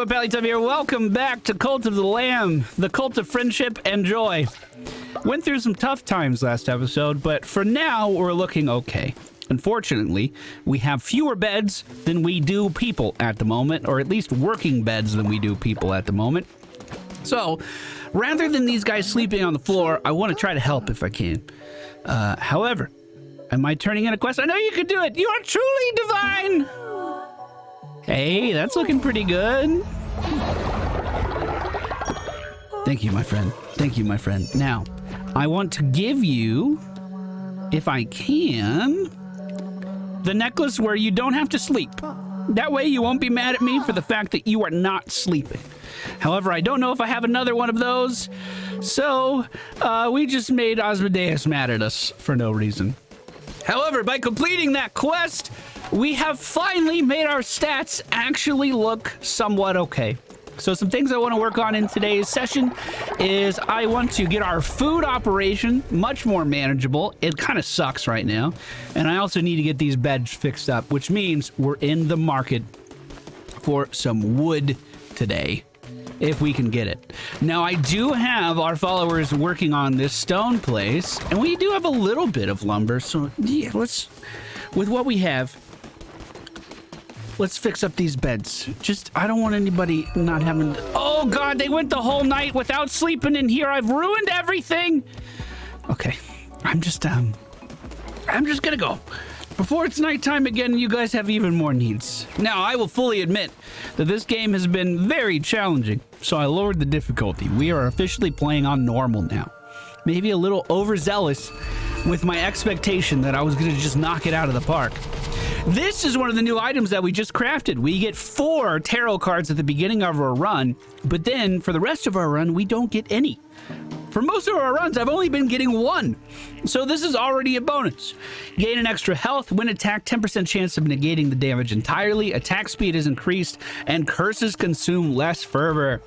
everyone, Pallytime here. Welcome back to Cult of the Lamb, the cult of friendship and joy. Went through some tough times last episode, but for now, we're looking okay. Unfortunately, we have fewer beds than we do people at the moment, or at least working beds than we do people at the moment. So, rather than these guys sleeping on the floor, I want to try to help if I can. However, am I turning in a quest? I know you can do it! You are truly divine! Hey, that's looking pretty good. Thank you, my friend. Thank you, my friend. Now, I want to give you, if I can, the necklace where you don't have to sleep. That way you won't be mad at me for the fact that you are not sleeping. However, I don't know if I have another one of those, so we just made Asmodeus mad at us for no reason. However, by completing that quest, we have finally made our stats actually look somewhat okay. So some things I want to work on in today's session is I want to get our food operation much more manageable. It kind of sucks right now. And I also need to get these beds fixed up, which means we're in the market for some wood today, if we can get it. Now, I do have our followers working on this stone place, and we do have a little bit of lumber. So yeah, with what we have, let's fix up these beds. I don't want anybody not having... Oh, God, they went the whole night without sleeping in here. I've ruined everything. Okay, I'm just gonna go. Before it's nighttime again, you guys have even more needs. Now, I will fully admit that this game has been very challenging, so I lowered the difficulty. We are officially playing on normal now. Maybe a little overzealous with my expectation that I was gonna just knock it out of the park. This is one of the new items that we just crafted. We get 4 tarot cards at the beginning of our run, but then for the rest of our run, we don't get any. For most of our runs, I've only been getting 1. So this is already a bonus. Gain an extra health, when attacked, 10% chance of negating the damage entirely, attack speed is increased, and curses consume less fervor.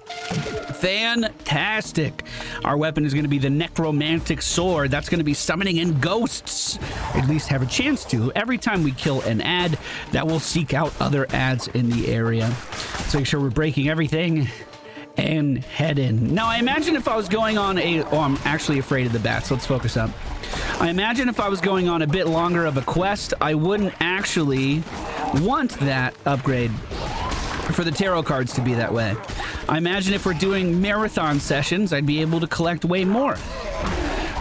Fantastic. Our weapon is going to be the necromantic sword. That's going to be summoning in ghosts. At least have a chance to. Every time we kill an ad, that will seek out other ads in the area. So make sure we're breaking everything and head in. Now, I imagine if I was going on I'm actually afraid of the bats. Let's focus up. I imagine if I was going on a bit longer of a quest, I wouldn't actually want that upgrade for the tarot cards to be that way. I imagine if we're doing marathon sessions, I'd be able to collect way more.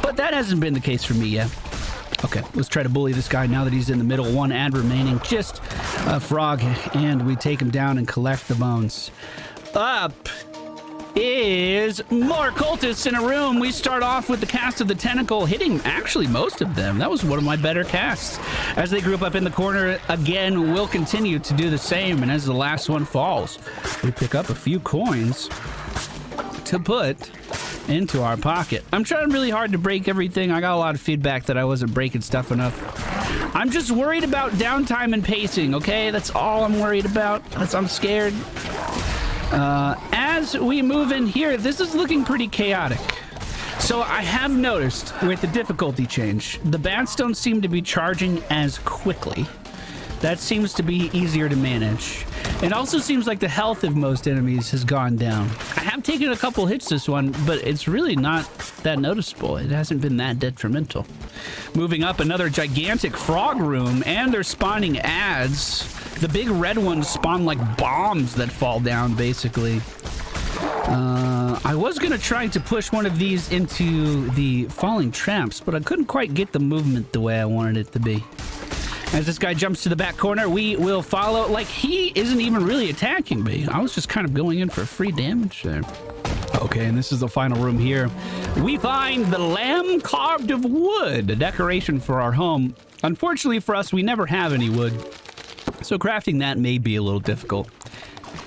But that hasn't been the case for me yet. Okay, let's try to bully this guy now that he's in the middle. 1 ad remaining, just a frog, and we take him down and collect the bones. Up is more cultists in a room. We start off with the cast of the tentacle, hitting actually most of them. That was one of my better casts. As they group up in the corner again, we'll continue to do the same, and as the last one falls, we pick up a few coins to put into our pocket. I'm trying really hard to break everything. I got a lot of feedback that I wasn't breaking stuff enough. I'm just worried about downtime and pacing, okay? That's all I'm worried about. I'm scared. As we move in here, this is looking pretty chaotic. So I have noticed with the difficulty change, the bats don't seem to be charging as quickly. That seems to be easier to manage. It also seems like the health of most enemies has gone down. I have taken a couple hits this one, but it's really not that noticeable. It hasn't been that detrimental. Moving up, another gigantic frog room, and they're spawning ads. The big red ones spawn like bombs that fall down, basically. I was going to try to push one of these into the falling traps, but I couldn't quite get the movement the way I wanted it to be. As this guy jumps to the back corner, we will follow. Like, he isn't even really attacking me. I was just kind of going in for free damage there. Okay, and this is the final room here. We find the lamb carved of wood, a decoration for our home. Unfortunately for us, we never have any wood, so crafting that may be a little difficult.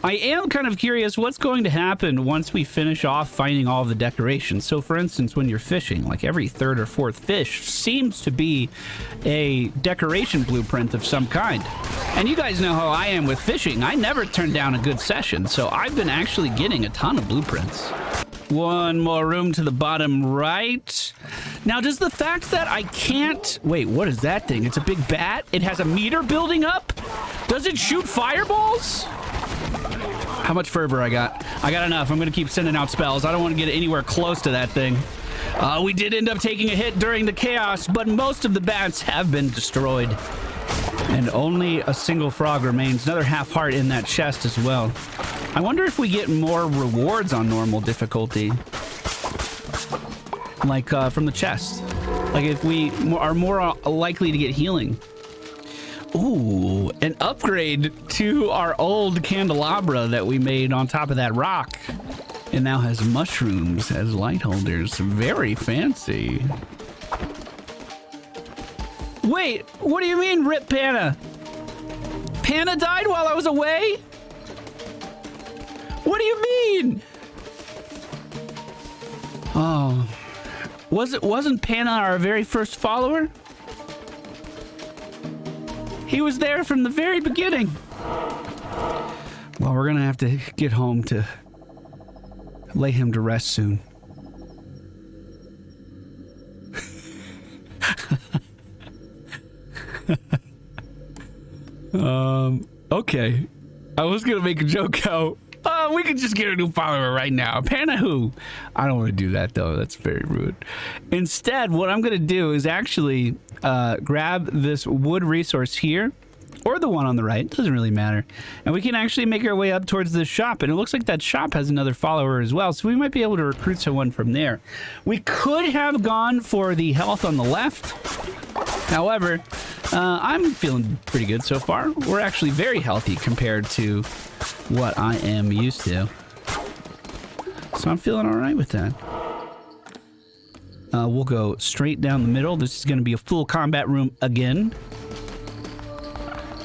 I am kind of curious what's going to happen once we finish off finding all the decorations. So for instance, when you're fishing, like every 3rd or 4th fish seems to be a decoration blueprint of some kind. And you guys know how I am with fishing. I never turn down a good session, so I've been actually getting a ton of blueprints. One more room to the bottom right. Now, does the fact that I can't... Wait, what is that thing? It's a big bat? It has a meter building up? Does it shoot fireballs? How much fervor I got? I got enough. I'm going to keep sending out spells. I don't want to get anywhere close to that thing. We did end up taking a hit during the chaos, but most of the bats have been destroyed. And only a single frog remains. Another half heart in that chest as well. I wonder if we get more rewards on normal difficulty. Like from the chest. Like if we are more likely to get healing. Ooh, an upgrade to our old candelabra that we made on top of that rock. It now has mushrooms as light holders. Very fancy. Wait, what do you mean, Rip Panda? Panda died while I was away? What do you mean? Oh, wasn't Panda our very first follower? He was there from the very beginning. Well, we're gonna have to get home to lay him to rest soon. Okay. I was gonna make a joke out. We could just get a new follower right now. Panda who? I don't want to do that though. That's very rude. Instead, what I'm gonna do is actually grab this wood resource here, or the one on the right. Doesn't really matter. And we can actually make our way up towards this shop. And it looks like that shop has another follower as well. So we might be able to recruit someone from there. We could have gone for the health on the left. However, I'm feeling pretty good so far. We're actually very healthy compared to what I am used to. So I'm feeling all right with that. We'll go straight down the middle. This is going to be a full combat room again.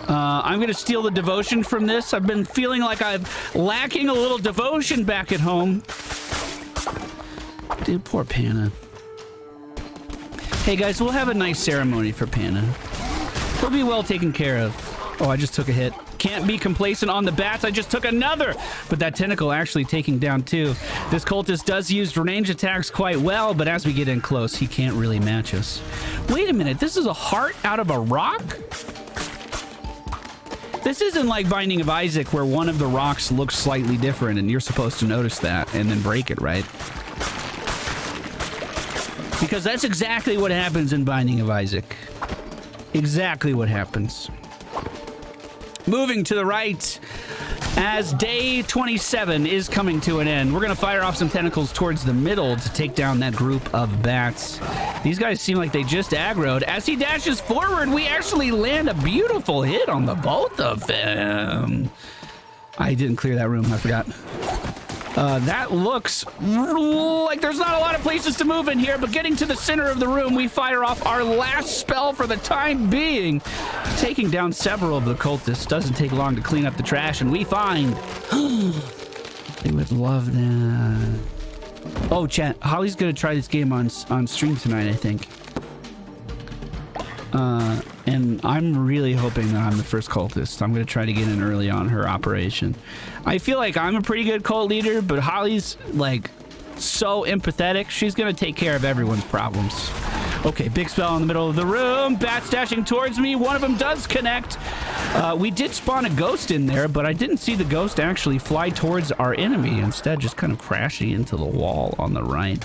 I'm going to steal the devotion from this. I've been feeling like I'm lacking a little devotion back at home. Dude, poor Panda. Hey guys, we'll have a nice ceremony for Panda. He'll be well taken care of. Oh, I just took a hit. Can't be complacent on the bats. I just took another. But that tentacle actually taking down two. This cultist does use range attacks quite well, but as we get in close, he can't really match us. Wait a minute. This is a heart out of a rock? This isn't like Binding of Isaac where one of the rocks looks slightly different and you're supposed to notice that and then break it, right? Because that's exactly what happens in Binding of Isaac. Exactly what happens. Moving to the right, as day 27 is coming to an end, we're going to fire off some tentacles towards the middle to take down that group of bats. These guys seem like they just aggroed. As he dashes forward, we actually land a beautiful hit on the both of them. I didn't clear that room, I forgot. That looks like there's not a lot of places to move in here, but getting to the center of the room, we fire off our last spell for the time being. Taking down several of the cultists doesn't take long to clean up the trash, and we find... They would love that. Oh, chat, Holly's gonna try this game on stream tonight, I think. And I'm really hoping that I'm the first cultist. I'm going to try to get in early on her operation. I feel like I'm a pretty good cult leader, but Holly's like so empathetic. She's going to take care of everyone's problems. Okay, big spell in the middle of the room. Bats dashing towards me. One of them does connect. We did spawn a ghost in there, but I didn't see the ghost actually fly towards our enemy. Instead, just kind of crashing into the wall on the right.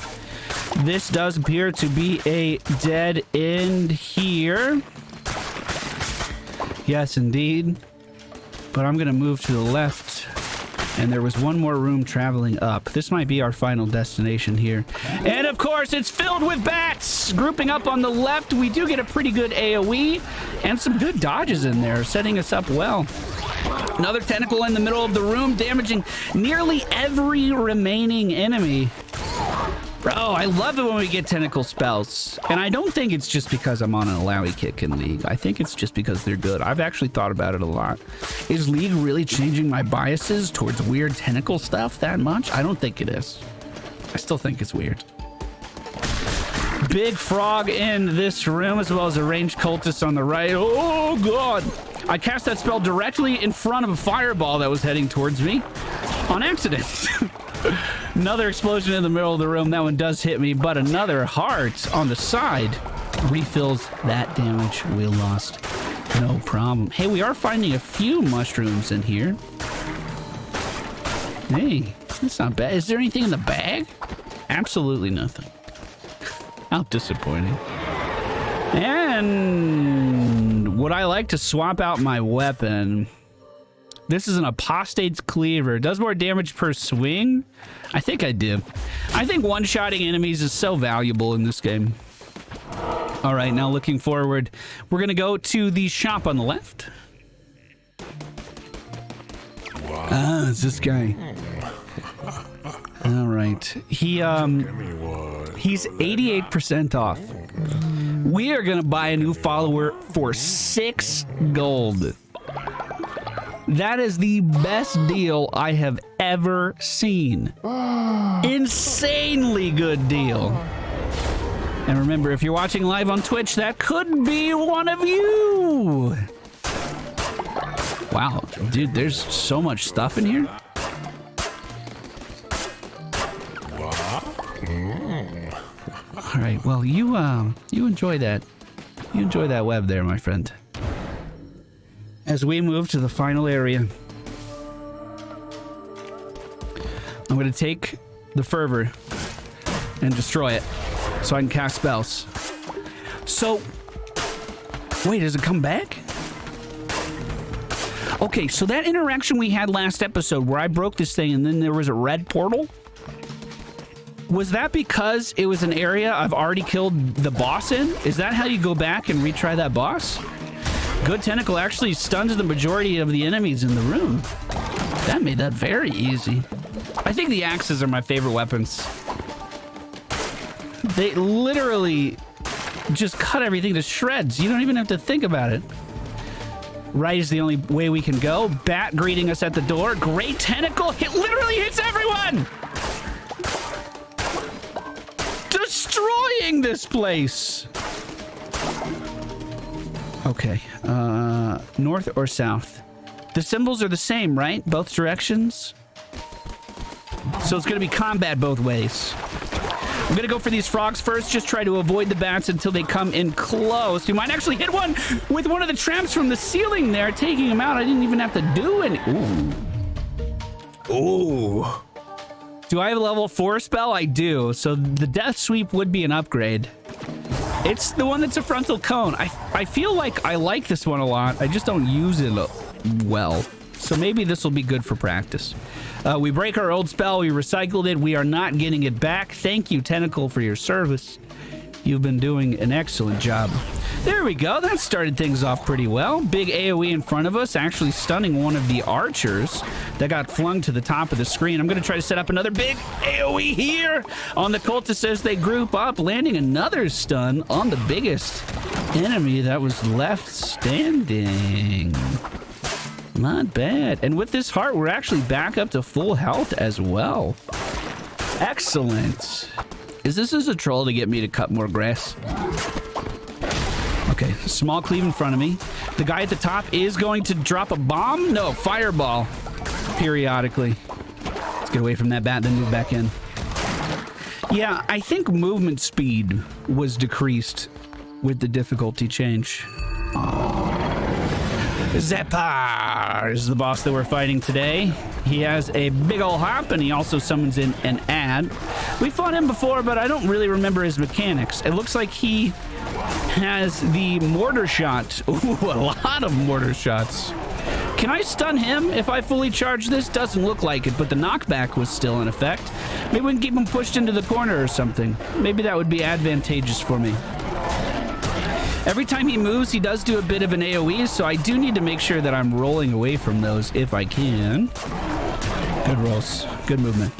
This does appear to be a dead end here. Yes, indeed. But I'm going to move to the left. And there was one more room traveling up. This might be our final destination here. And of course, it's filled with bats. Grouping up on the left, we do get a pretty good AoE. And some good dodges in there, setting us up well. Another tentacle in the middle of the room, damaging nearly every remaining enemy. Bro, I love it when we get tentacle spells. And I don't think it's just because I'm on an Alawi kick in League. I think it's just because they're good. I've actually thought about it a lot. Is League really changing my biases towards weird tentacle stuff that much? I don't think it is. I still think it's weird. Big frog in this room, as well as a ranged cultist on the right. Oh, God. I cast that spell directly in front of a fireball that was heading towards me on accident. Another explosion in the middle of the room. That one does hit me, but another heart on the side refills that damage we lost. No problem. Hey, we are finding a few mushrooms in here. Hey, that's not bad. Is there anything in the bag? Absolutely nothing. How disappointing. And would I like to swap out my weapon? This is an apostate's cleaver. It does more damage per swing. I think I do. I think one-shotting enemies is so valuable in this game. All right, now looking forward, we're going to go to the shop on the left. Ah, it's this guy. All right. He's 88% off. We are going to buy a new follower for 6 gold. That is the best deal I have ever seen. Insanely good deal. And remember, if you're watching live on Twitch, that could be one of you. Wow, dude, there's so much stuff in here. All right, well, you enjoy that. You enjoy that web there, my friend. As we move to the final area, I'm going to take the fervor and destroy it so I can cast spells. So, wait, does it come back? Okay, so that interaction we had last episode where I broke this thing and then there was a red portal, was that because it was an area I've already killed the boss in? Is that how you go back and retry that boss? Good Tentacle actually stuns the majority of the enemies in the room. That made that very easy. I think the axes are my favorite weapons. They literally just cut everything to shreds. You don't even have to think about it. Right is the only way we can go. Bat greeting us at the door. Great Tentacle. It literally hits everyone. Destroying this place. Okay. North or south? The symbols are the same, right? Both directions? So it's going to be combat both ways. I'm going to go for these frogs first. Just try to avoid the bats until they come in close. You might actually hit one with one of the traps from the ceiling there, taking him out. I didn't even have to do any. Ooh. Ooh. Do I have a level 4 spell? I do. So the death sweep would be an upgrade. It's the one that's a frontal cone. I feel like I like this one a lot. I just don't use it well. So maybe this will be good for practice. We break our old spell. We recycled it. We are not getting it back. Thank you, Tentacle, for your service. You've been doing an excellent job. There we go. That started things off pretty well. Big AoE in front of us, actually stunning one of the archers that got flung to the top of the screen. I'm going to try to set up another big AoE here on the cultists as they group up, landing another stun on the biggest enemy that was left standing. Not bad. And with this heart, we're actually back up to full health as well. Excellent. Is this as a troll to get me to cut more grass? Okay, small cleave in front of me. The guy at the top is going to drop a bomb? No, fireball. Periodically. Let's get away from that bat, then move back in. Yeah, I think movement speed was decreased with the difficulty change. Zepar is the boss that we're fighting today. He has a big ol' hop, and he also summons in an ad. We fought him before, but I don't really remember his mechanics. It looks like he has the mortar shot. Ooh, a lot of mortar shots. Can I stun him if I fully charge this? Doesn't look like it, but the knockback was still in effect. Maybe we can keep him pushed into the corner or something. Maybe that would be advantageous for me. Every time he moves, he does do a bit of an AoE, so I do need to make sure that I'm rolling away from those if I can. Good rolls. Good movement.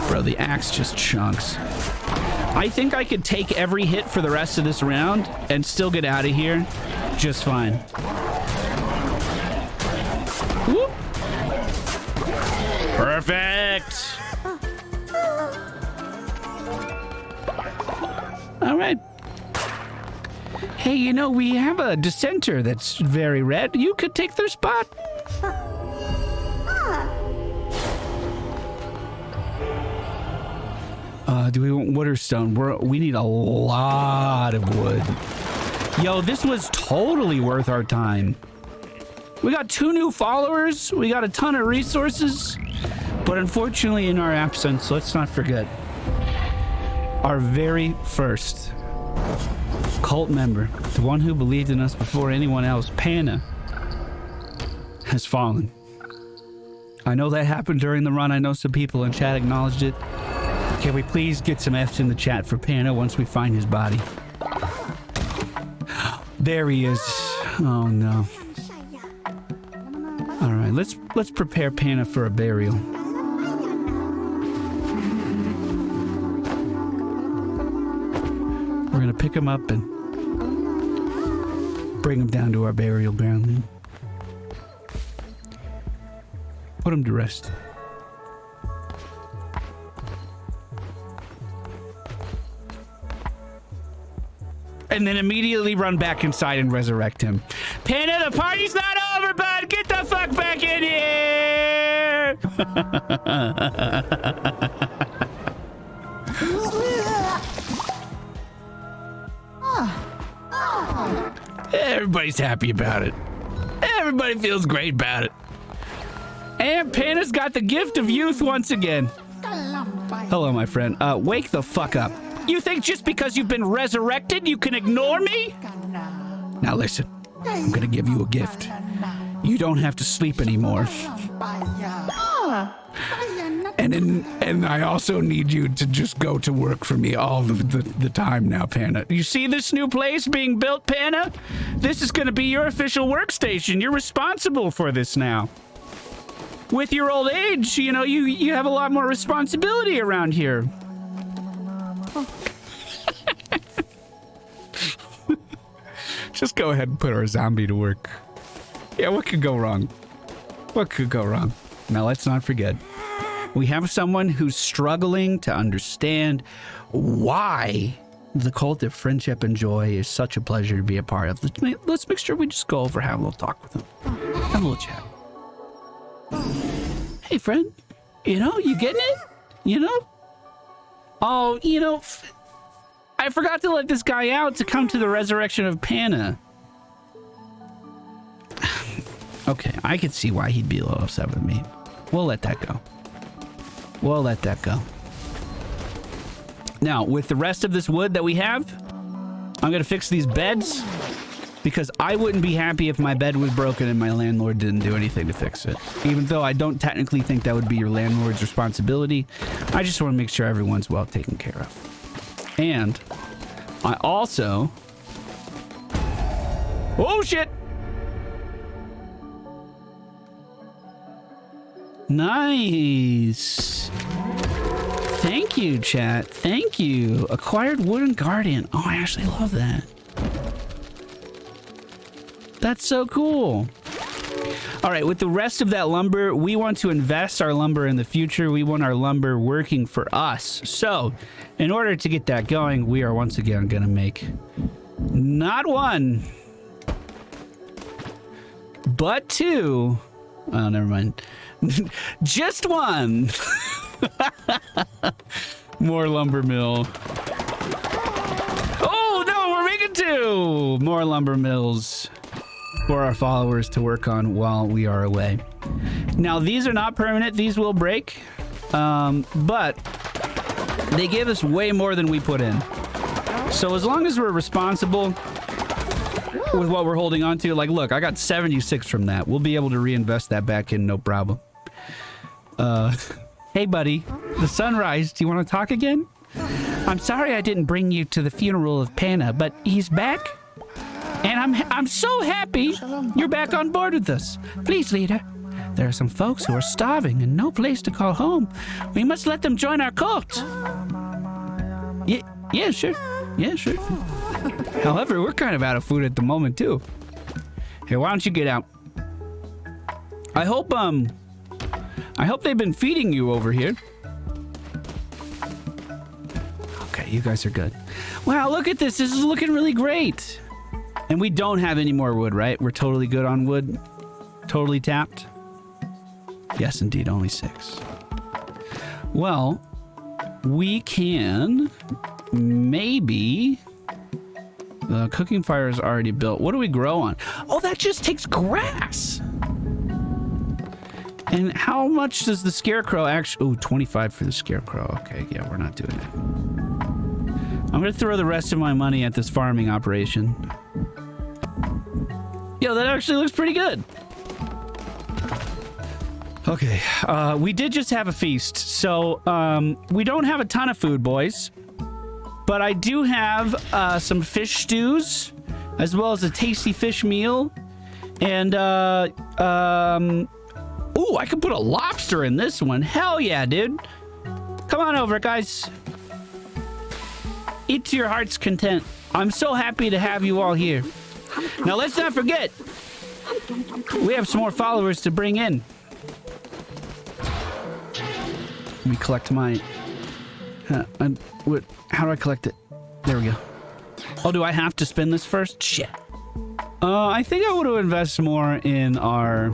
Bro, the axe just chunks. I think I could take every hit for the rest of this round and still get out of here just fine. Whoop. Perfect. All right. Hey, you know, we have a dissenter that's very red. You could take their spot. Do we want wood or stone? We need a lot of wood. Yo, this was totally worth our time. We got 2 new followers. We got a ton of resources. But unfortunately, in our absence, let's not forget, our very first cult member, the one who believed in us before anyone else, Panda, has fallen. I know that happened during the run. I know some people in chat acknowledged it. Can we please get some F's in the chat for Panda once we find his body? There he is. Oh no. All right, let's prepare Panda for a burial. We're gonna pick him up and bring him down to our burial ground. Put him to rest. And then immediately run back inside and resurrect him. Panda, the party's not over, bud! Get the fuck back in here! Everybody's happy about it. Everybody feels great about it. And Panda's got the gift of youth once again. Hello, my friend. Wake the fuck up. You think just because you've been resurrected, you can ignore me? Now listen, I'm gonna give you a gift. You don't have to sleep anymore. And I also need you to just go to work for me all the time now, Panda. You see this new place being built, Panda? This is gonna be your official workstation. You're responsible for this now. With your old age, you know, you have a lot more responsibility around here. Just go ahead and put our zombie to work. Yeah, what could go wrong? What could go wrong? Now, let's not forget. We have someone who's struggling to understand why the cult of friendship and joy is such a pleasure to be a part of. Let's make sure we just go over, have a little talk with him. Have a little chat. Hey, friend. You know, you getting it? You know? Oh, you know, I forgot to let this guy out to come to the resurrection of Panda. Okay, I could see why he'd be a little upset with me. We'll let that go. We'll let that go. Now, with the rest of this wood that we have, I'm gonna fix these beds because I wouldn't be happy if my bed was broken and my landlord didn't do anything to fix it. Even though I don't technically think that would be your landlord's responsibility, I just want to make sure everyone's well taken care of. And I also... Oh, shit! Nice! Thank you, chat. Thank you. Acquired wooden guardian. Oh, I actually love that. That's so cool. All right, with the rest of that lumber, we want to invest our lumber in the future. We want our lumber working for us. So, in order to get that going, we are once again going to make not one, but two. Oh, never mind. Just one. More lumber mill. Oh, no, we're making two more lumber mills for our followers to work on while we are away. Now, these are not permanent. These will break, but they give us way more than we put in. So as long as we're responsible with what we're holding on to, like, look, I got 76 from that. We'll be able to reinvest that back in, no problem. Hey, buddy, the sunrise. Do you want to talk again? I'm sorry I didn't bring you to the funeral of Panda, but he's back. And I'm so happy you're back on board with us. Please, leader. There are some folks who are starving and no place to call home. We must let them join our cult. Yeah, sure. Yeah, sure. However, we're kind of out of food at the moment, too. Here, why don't you get out? I hope they've been feeding you over here. Okay, you guys are good. Wow, look at this. This is looking really great. And we don't have any more wood, right? We're totally good on wood. Totally tapped. Yes, indeed, only 6. Well, we can maybe The cooking fire is already built. What do we grow on? Oh, that just takes grass. And how much does the scarecrow actually... Oh, 25 for the scarecrow. Okay, yeah, we're not doing it. I'm going to throw the rest of my money at this farming operation. Yo, that actually looks pretty good. Okay, we did just have a feast, so we don't have a ton of food, boys. But I do have some fish stews, as well as a tasty fish meal. And, ooh, I can put a lobster in this one. Hell yeah, dude. Come on over, guys. Eat to your heart's content. I'm so happy to have you all here. Now, let's not forget, we have some more followers to bring in. Let me collect my... how do I collect it? There we go. Oh, do I have to spin this first? Shit. I think I want to invest more in our...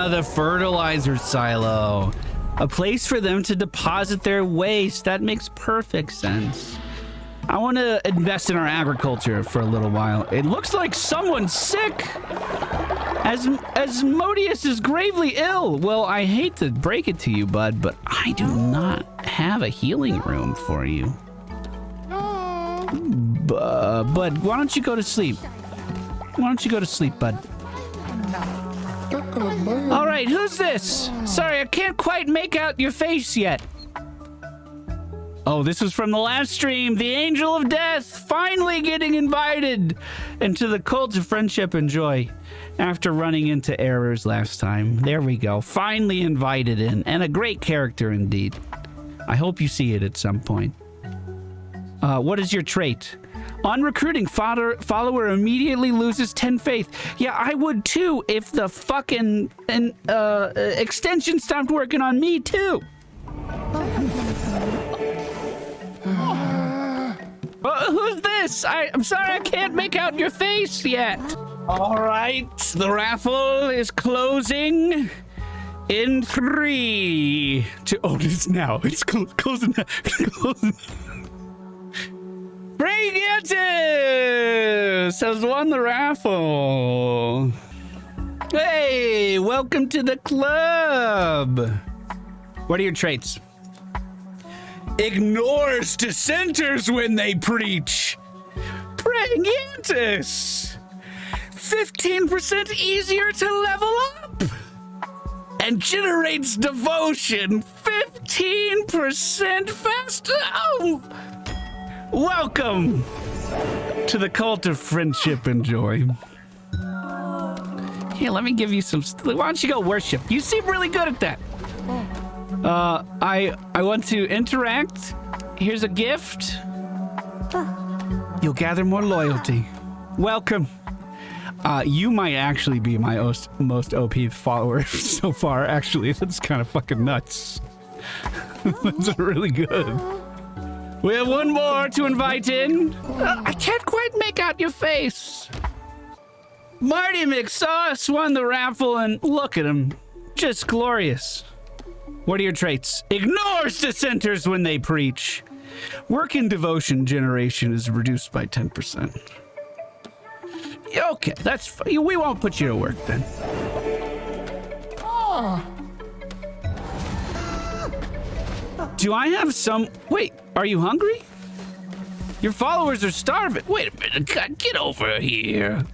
the fertilizer silo. A place for them to deposit their waste. That makes perfect sense. I want to invest in our agriculture for a little while. It looks like someone's sick. Asmodeus is gravely ill. Well, I hate to break it to you, bud, but I do not have a healing room for you. Bud, why don't you go to sleep? Why don't you go to sleep, bud? All right, who's this? Sorry, I can't quite make out your face yet. Oh, this was from the last stream. The Angel of Death finally getting invited into the Cult of Friendship and Joy after running into errors last time. There we go. Finally invited in, and a great character indeed. I hope you see it at some point. What is your trait? On recruiting, follower immediately loses 10 faith. Yeah, I would too if the fucking extension stopped working on me too. Who's this? I'm sorry, I can't make out your face yet. All right, the raffle is closing in 3, 2. Oh, it's now. It's closing now. Closing. Bragiatus has won the raffle. Hey, welcome to the club. What are your traits? Ignores dissenters when they preach. Bragiatus. 15% easier to level up. And generates devotion 15% faster. Oh. Welcome to the Cult of Friendship and Joy. Here, let me give you some... Why don't you go worship? You seem really good at that. I want to interact. Here's a gift. You'll gather more loyalty. Welcome. You might actually be my most OP follower so far. Actually, that's kind of fucking nuts. That's really good. We have one more to invite in. I can't quite make out your face. Marty McSauce won the raffle, and look at him. Just glorious. What are your traits? Ignores dissenters when they preach. Work in devotion generation is reduced by 10%. Okay, that's... We won't put you to work then. Oh. Do I have some... Wait, are you hungry? Your followers are starving. Wait a minute, get over here.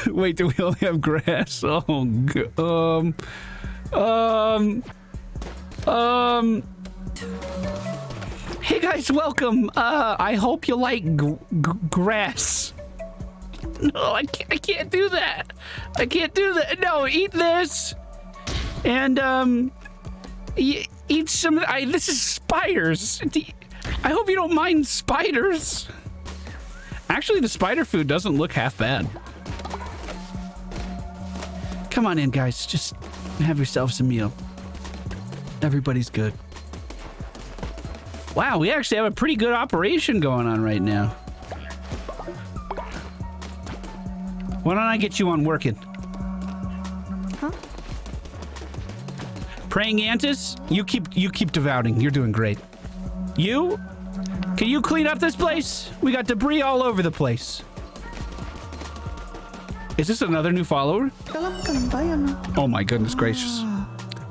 Wait, do we only have grass? Oh, Hey guys, welcome. I hope you like grass. No, I can't do that. I can't do that. No, eat this. And, eat some... this is spiders. I hope you don't mind spiders. Actually, the spider food doesn't look half bad. Come on in, guys. Just have yourselves a meal. Everybody's good. Wow, we actually have a pretty good operation going on right now. Why don't I get you on working? Huh? Praying Antis, you keep devouting. You're doing great. You, Can you clean up this place? We got debris all over the place. Is this another new follower? Oh my goodness gracious.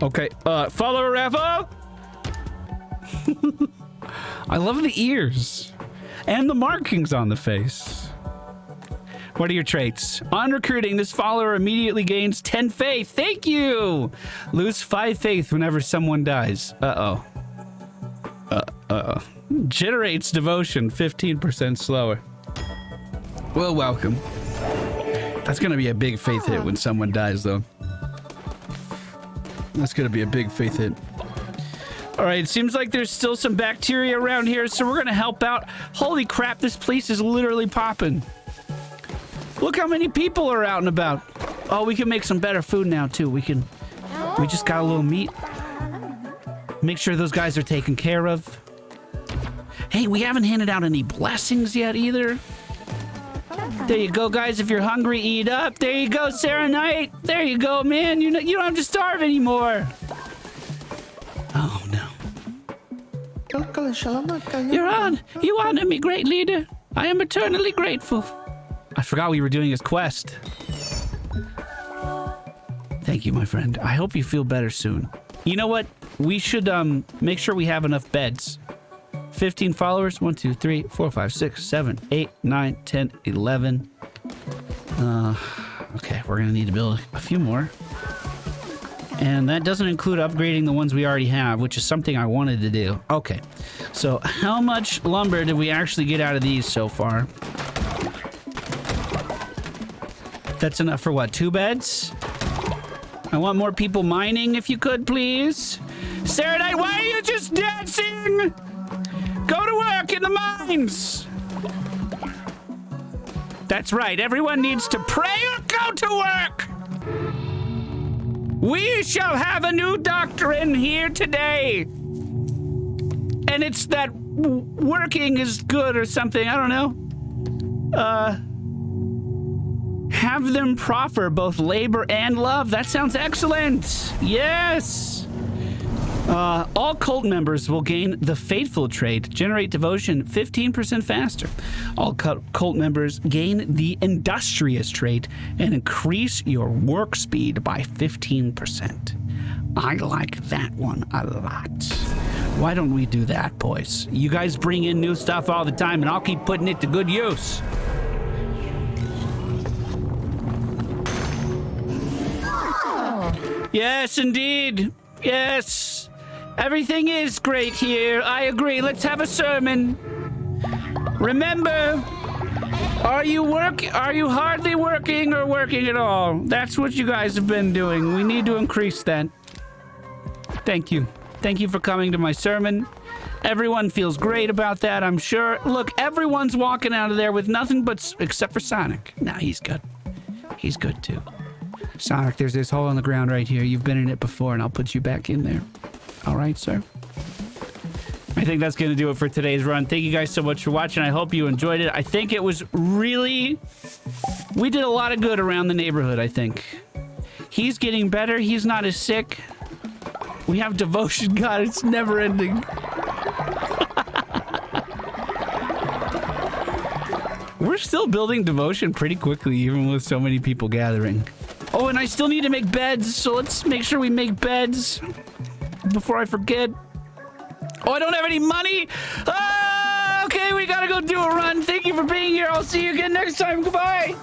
Okay, follower Raffo. I love the ears and the markings on the face. What are your traits? On recruiting, this follower immediately gains 10 faith. Thank you. Lose 5 faith whenever someone dies. Uh-oh. Generates devotion 15% slower. Well, welcome. That's gonna be a big faith hit when someone dies, though. That's gonna be a big faith hit. All right, it seems like there's still some bacteria around here, so we're gonna help out. Holy crap, this place is literally popping. Look how many people are out and about. Oh, we can make some better food now, too. We just got a little meat. Make sure those guys are taken care of. Hey, we haven't handed out any blessings yet, either. There you go, guys. If you're hungry, eat up. There you go, Sarah Knight. There you go, man. You don't have to starve anymore. Oh, no. You're on. You honor me, great leader. I am eternally grateful. I forgot we were doing his quest. Thank you, my friend. I hope you feel better soon. You know what? We should make sure we have enough beds. 15 followers. 1, 2, 3, 4, 5, 6, 7, 8, 9, 10, 11. Okay, we're gonna need to build a few more. And that doesn't include upgrading the ones we already have, which is something I wanted to do. Okay, so how much lumber did we actually get out of these so far? That's enough for what, 2 beds? I want more people mining, if you could, please. Sarah Knight, why are you just dancing? Go to work in the mines! That's right, everyone needs to pray or go to work! We shall have a new doctrine here today! And it's that working is good or something, I don't know. Have them proffer both labor and love. That sounds excellent. Yes. All cult members will gain the faithful trait, generate devotion 15% faster. All cult members gain the industrious trait and increase your work speed by 15%. I like that one a lot. Why don't we do that, boys? You guys bring in new stuff all the time and I'll keep putting it to good use. Yes, indeed. Yes. Everything is great here. I agree. Let's have a sermon. Remember, are you hardly working or working at all? That's what you guys have been doing. We need to increase that. Thank you. Thank you for coming to my sermon. Everyone feels great about that, I'm sure. Look, everyone's walking out of there with nothing but, except for Sonic. Nah, he's good. He's good too. Sonic, there's this hole in the ground right here. You've been in it before, and I'll put you back in there. All right, sir? I think that's going to do it for today's run. Thank you guys so much for watching. I hope you enjoyed it. I think it was really... We did a lot of good around the neighborhood, I think. He's getting better. He's not as sick. We have devotion. God, it's never ending. We're still building devotion pretty quickly, even with so many people gathering. Oh, and I still need to make beds, so let's make sure we make beds before I forget. Oh, I don't have any money. Ah, okay, we gotta go do a run. Thank you for being here. I'll see you again next time. Goodbye.